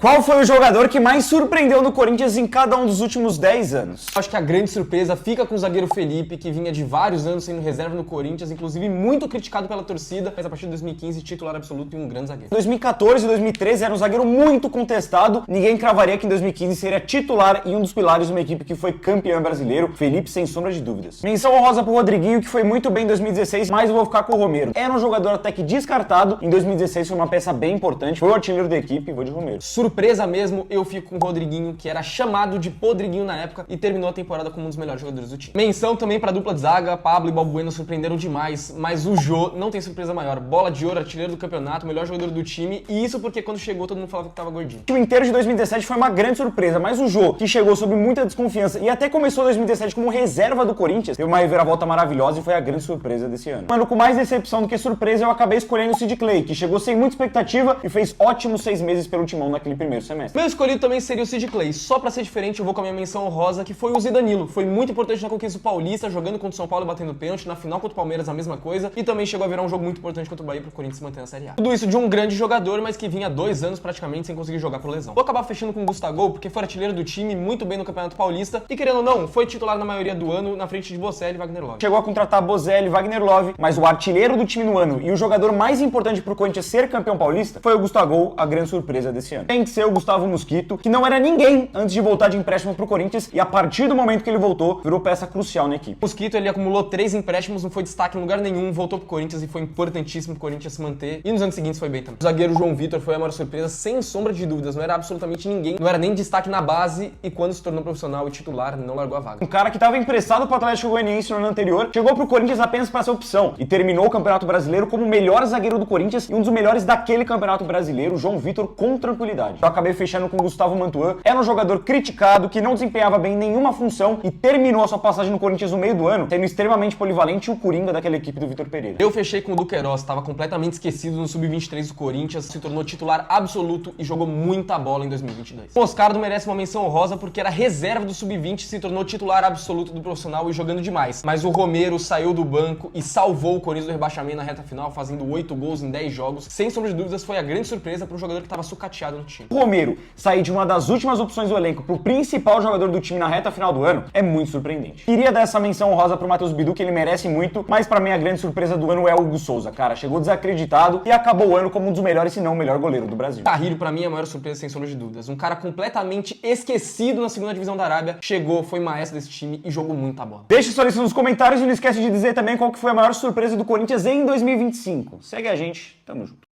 Qual foi o jogador que mais surpreendeu no Corinthians em cada um dos últimos 10 anos? Acho que a grande surpresa fica com o zagueiro Felipe, que vinha de vários anos sendo reserva no Corinthians, inclusive muito criticado pela torcida, mas a partir de 2015 titular absoluto e um grande zagueiro. 2014 e 2013 era um zagueiro muito contestado, ninguém cravaria que em 2015 seria titular e um dos pilares de uma equipe que foi campeão brasileiro, Felipe sem sombra de dúvidas. Menção honrosa pro Rodriguinho, que foi muito bem em 2016, mas eu vou ficar com o Romero. Era um jogador até que descartado, em 2016 foi uma peça bem importante, foi o artilheiro da equipe e vou de Romero. Surpresa mesmo, eu fico com o Rodriguinho, que era chamado de Podriguinho na época e terminou a temporada como um dos melhores jogadores do time. Menção também pra dupla de zaga, Pablo e Balbuena surpreenderam demais, mas o Jô não tem surpresa maior. Bola de ouro, artilheiro do campeonato, melhor jogador do time, e isso porque quando chegou todo mundo falava que tava gordinho. O time inteiro de 2017 foi uma grande surpresa, mas o Jô, que chegou sob muita desconfiança e até começou 2017 como reserva do Corinthians, teve uma reviravolta maravilhosa e foi a grande surpresa desse ano. Mano, com mais decepção do que surpresa, eu acabei escolhendo o Sid Clay, que chegou sem muita expectativa e fez ótimos 6 meses pelo Timão naquele primeiro semestre. Meu escolhido também seria o Sid Clay. Só pra ser diferente, eu vou com a minha menção honrosa, que foi o Zidanilo. Foi muito importante na conquista do Paulista, jogando contra o São Paulo e batendo pênalti. Na final contra o Palmeiras, a mesma coisa. E também chegou a virar um jogo muito importante contra o Bahia pro Corinthians se manter na Série A. Tudo isso de um grande jogador, mas que vinha há 2 anos praticamente sem conseguir jogar por lesão. Vou acabar fechando com o Gustavo, porque foi artilheiro do time, muito bem no Campeonato Paulista. E querendo ou não, foi titular na maioria do ano, na frente de Bocelli e Wagner Love. Chegou a contratar Bozelli e Wagner Love, mas o artilheiro do time no ano e o jogador mais importante pro Corinthians ser campeão paulista foi o Gustavo, a grande surpresa desse ano. Tem que ser o Gustavo Mosquito, que não era ninguém antes de voltar de empréstimo pro Corinthians e a partir do momento que ele voltou, virou peça crucial na equipe. O Mosquito, ele acumulou 3 empréstimos, não foi destaque em lugar nenhum, voltou pro Corinthians e foi importantíssimo pro Corinthians se manter. E nos anos seguintes foi bem também. O zagueiro João Vitor foi a maior surpresa, sem sombra de dúvidas, não era absolutamente ninguém, não era nem destaque na base e quando se tornou profissional e titular, não largou a vaga. Um cara que estava emprestado pro Atlético Goianiense no ano anterior, chegou pro Corinthians apenas para ser opção e terminou o Campeonato Brasileiro como o melhor zagueiro do Corinthians e um dos melhores daquele Campeonato Brasileiro, João Vitor, com tranquilidade. Eu acabei fechando com o Gustavo Mantuan, era um jogador criticado, que não desempenhava bem nenhuma função e terminou a sua passagem no Corinthians no meio do ano, sendo extremamente polivalente e o coringa daquela equipe do Vitor Pereira. Eu fechei com o Duqueiroz, estava completamente esquecido no Sub-23 do Corinthians, se tornou titular absoluto e jogou muita bola em 2022. O Moscardo merece uma menção honrosa porque era reserva do Sub-20 e se tornou titular absoluto do profissional e jogando demais. Mas o Romero saiu do banco e salvou o Corinthians do rebaixamento na reta final, fazendo 8 gols em 10 jogos. Sem sombra de dúvidas, foi a grande surpresa para um jogador que estava sucateado no time. O Romero sair de uma das últimas opções do elenco pro principal jogador do time na reta final do ano é muito surpreendente. Queria dar essa menção honrosa pro Matheus Bidu, que ele merece muito, mas pra mim a grande surpresa do ano é o Hugo Souza, cara. Chegou desacreditado e acabou o ano como um dos melhores, se não o melhor goleiro do Brasil. Carrilho, pra mim, é a maior surpresa, sem sombra de dúvidas. Um cara completamente esquecido na segunda divisão da Arábia, chegou, foi maestro desse time e jogou muita bola. Deixe sua lista nos comentários e não esquece de dizer também qual que foi a maior surpresa do Corinthians em 2025. Segue a gente, tamo junto.